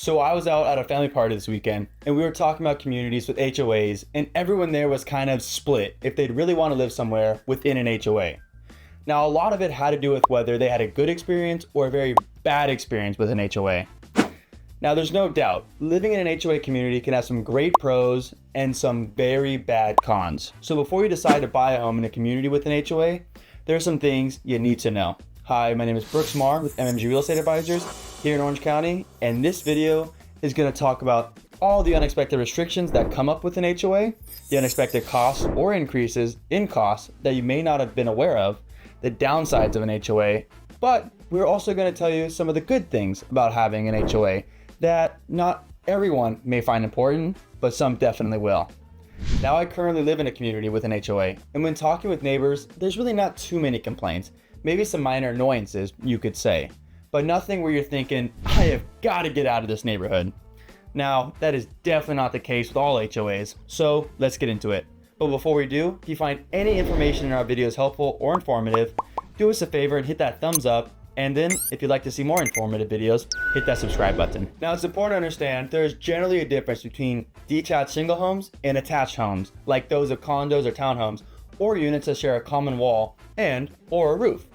So I was out at a family party this weekend and we were talking about communities with HOAs, and everyone there was kind of split if they'd really want to live somewhere within an HOA. Now, a lot of it had to do with whether they had a good experience or a very bad experience with an HOA. Now, there's no doubt, living in an HOA community can have some great pros and some very bad cons. So before you decide to buy a home in a community with an HOA, there are some things you need to know. Hi, my name is Brooks Marr with MMG Real Estate Advisors here in Orange County, and this video is going to talk about all the unexpected restrictions that come up with an HOA, the unexpected costs or increases in costs that you may not have been aware of, the downsides of an HOA, but we're also going to tell you some of the good things about having an HOA that not everyone may find important, but some definitely will. Now, I currently live in a community with an HOA, and when talking with neighbors, there's really not too many complaints. Maybe some minor annoyances, you could say, but nothing where you're thinking, I have got to get out of this neighborhood. Now, that is definitely not the case with all HOAs, so let's get into it. But before we do, if you find any information in our videos helpful or informative, do us a favor and hit that thumbs up, and then if you'd like to see more informative videos, hit that subscribe button. Now, it's important to understand there is generally a difference between detached single homes and attached homes, like those of condos or townhomes, or units that share a common wall and or a roof.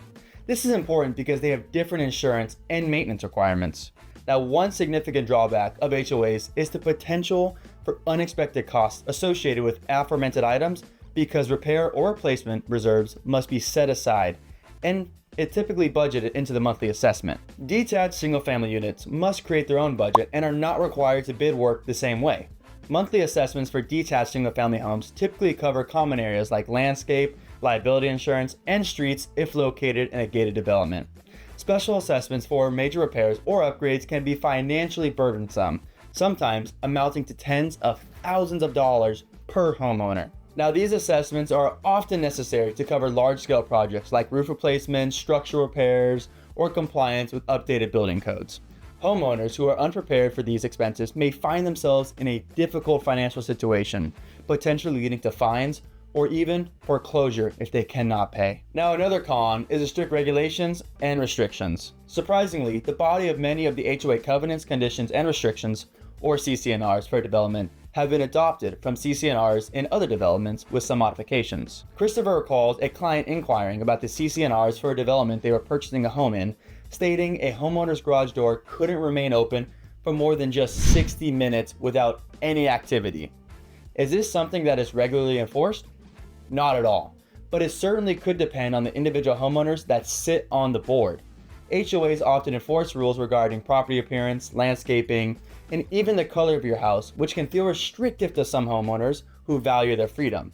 This is important because they have different insurance and maintenance requirements. Now, one significant drawback of HOAs is the potential for unexpected costs associated with aforementioned items, because repair or replacement reserves must be set aside and it typically budgeted into the monthly assessment. Detached single-family units must create their own budget and are not required to bid work the same way. Monthly assessments for detached single-family homes typically cover common areas like landscape, liability insurance, and streets if located in a gated development. Special assessments for major repairs or upgrades can be financially burdensome, sometimes amounting to tens of thousands of dollars per homeowner. Now, these assessments are often necessary to cover large-scale projects like roof replacements, structural repairs, or compliance with updated building codes. Homeowners who are unprepared for these expenses may find themselves in a difficult financial situation, potentially leading to fines or even foreclosure if they cannot pay. Now, another con is the strict regulations and restrictions. Surprisingly, the body of many of the HOA covenants, conditions, and restrictions, or CC&Rs for development, have been adopted from CC&Rs in other developments with some modifications. Christopher recalls a client inquiring about the CC&Rs for a development they were purchasing a home in, stating a homeowner's garage door couldn't remain open for more than just 60 minutes without any activity. Is this something that is regularly enforced? Not at all, but it certainly could depend on the individual homeowners that sit on the board. HOAs often enforce rules regarding property appearance, landscaping, and even the color of your house, which can feel restrictive to some homeowners who value their freedom.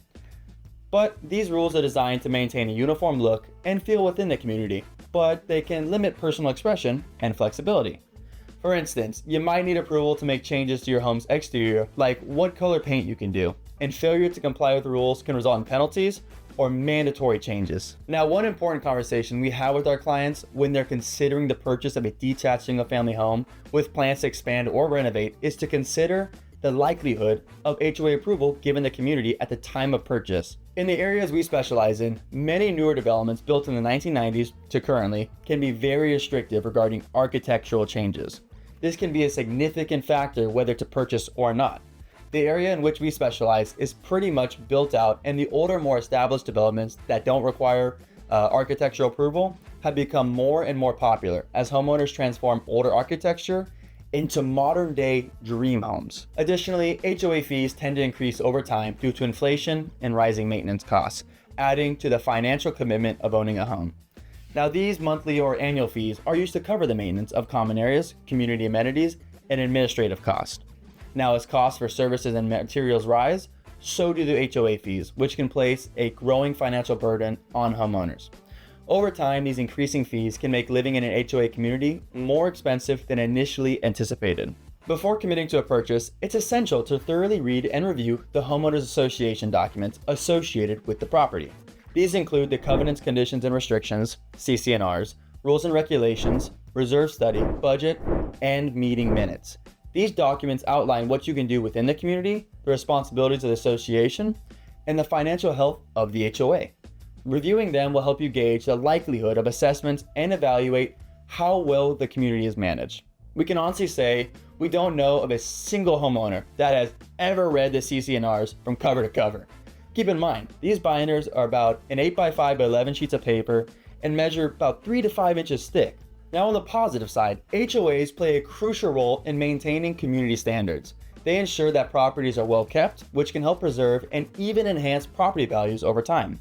But these rules are designed to maintain a uniform look and feel within the community, but they can limit personal expression and flexibility. For instance, you might need approval to make changes to your home's exterior, like what color paint you can do, and failure to comply with the rules can result in penalties or mandatory changes. Now, one important conversation we have with our clients when they're considering the purchase of a detached single-family home with plans to expand or renovate is to consider the likelihood of HOA approval given the community at the time of purchase. In the areas we specialize in, many newer developments built in the 1990s to currently can be very restrictive regarding architectural changes. This can be a significant factor whether to purchase or not. The area in which we specialize is pretty much built out, and the older, more established developments that don't require architectural approval have become more and more popular as homeowners transform older architecture into modern-day dream homes. Additionally, HOA fees tend to increase over time due to inflation and rising maintenance costs, adding to the financial commitment of owning a home. Now, these monthly or annual fees are used to cover the maintenance of common areas, community amenities, and administrative costs. Now, as costs for services and materials rise, so do the HOA fees, which can place a growing financial burden on homeowners. Over time, these increasing fees can make living in an HOA community more expensive than initially anticipated. Before committing to a purchase, it's essential to thoroughly read and review the Homeowners Association documents associated with the property. These include the covenants, conditions, and restrictions, CC&Rs, rules and regulations, reserve study, budget, and meeting minutes. These documents outline what you can do within the community, the responsibilities of the association, and the financial health of the HOA. Reviewing them will help you gauge the likelihood of assessments and evaluate how well the community is managed. We can honestly say we don't know of a single homeowner that has ever read the CC&Rs from cover to cover. Keep in mind, these binders are about an 8x5 by 11 sheets of paper and measure about 3 to 5 inches thick. Now on the positive side, HOAs play a crucial role in maintaining community standards. They ensure that properties are well kept, which can help preserve and even enhance property values over time.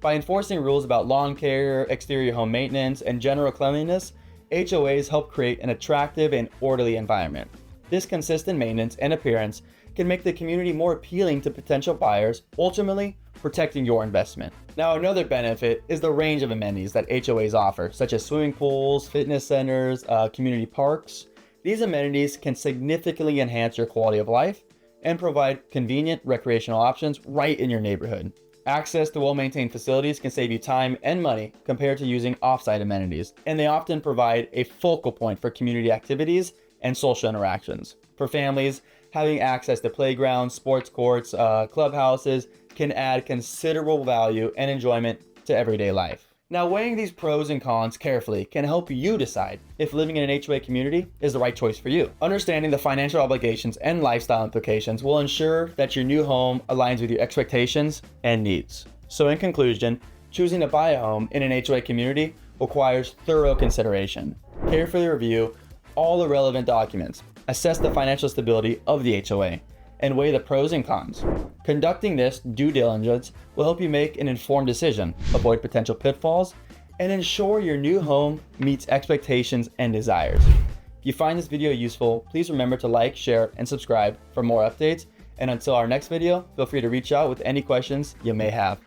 By enforcing rules about lawn care, exterior home maintenance, and general cleanliness, HOAs help create an attractive and orderly environment. This consistent maintenance and appearance can make the community more appealing to potential buyers, ultimately protecting your investment. Now, another benefit is the range of amenities that HOAs offer, such as swimming pools, fitness centers, community parks. These amenities can significantly enhance your quality of life and provide convenient recreational options right in your neighborhood. Access to well-maintained facilities can save you time and money compared to using off-site amenities, and they often provide a focal point for community activities and social interactions. For families, having access to playgrounds, sports courts, clubhouses can add considerable value and enjoyment to everyday life. Now, weighing these pros and cons carefully can help you decide if living in an HOA community is the right choice for you. Understanding the financial obligations and lifestyle implications will ensure that your new home aligns with your expectations and needs. So in conclusion, choosing to buy a home in an HOA community requires thorough consideration. Carefully review all the relevant documents, assess the financial stability of the HOA, and weigh the pros and cons. Conducting this due diligence will help you make an informed decision, avoid potential pitfalls, and ensure your new home meets expectations and desires. If you find this video useful, please remember to like, share, and subscribe for more updates. And until our next video, feel free to reach out with any questions you may have.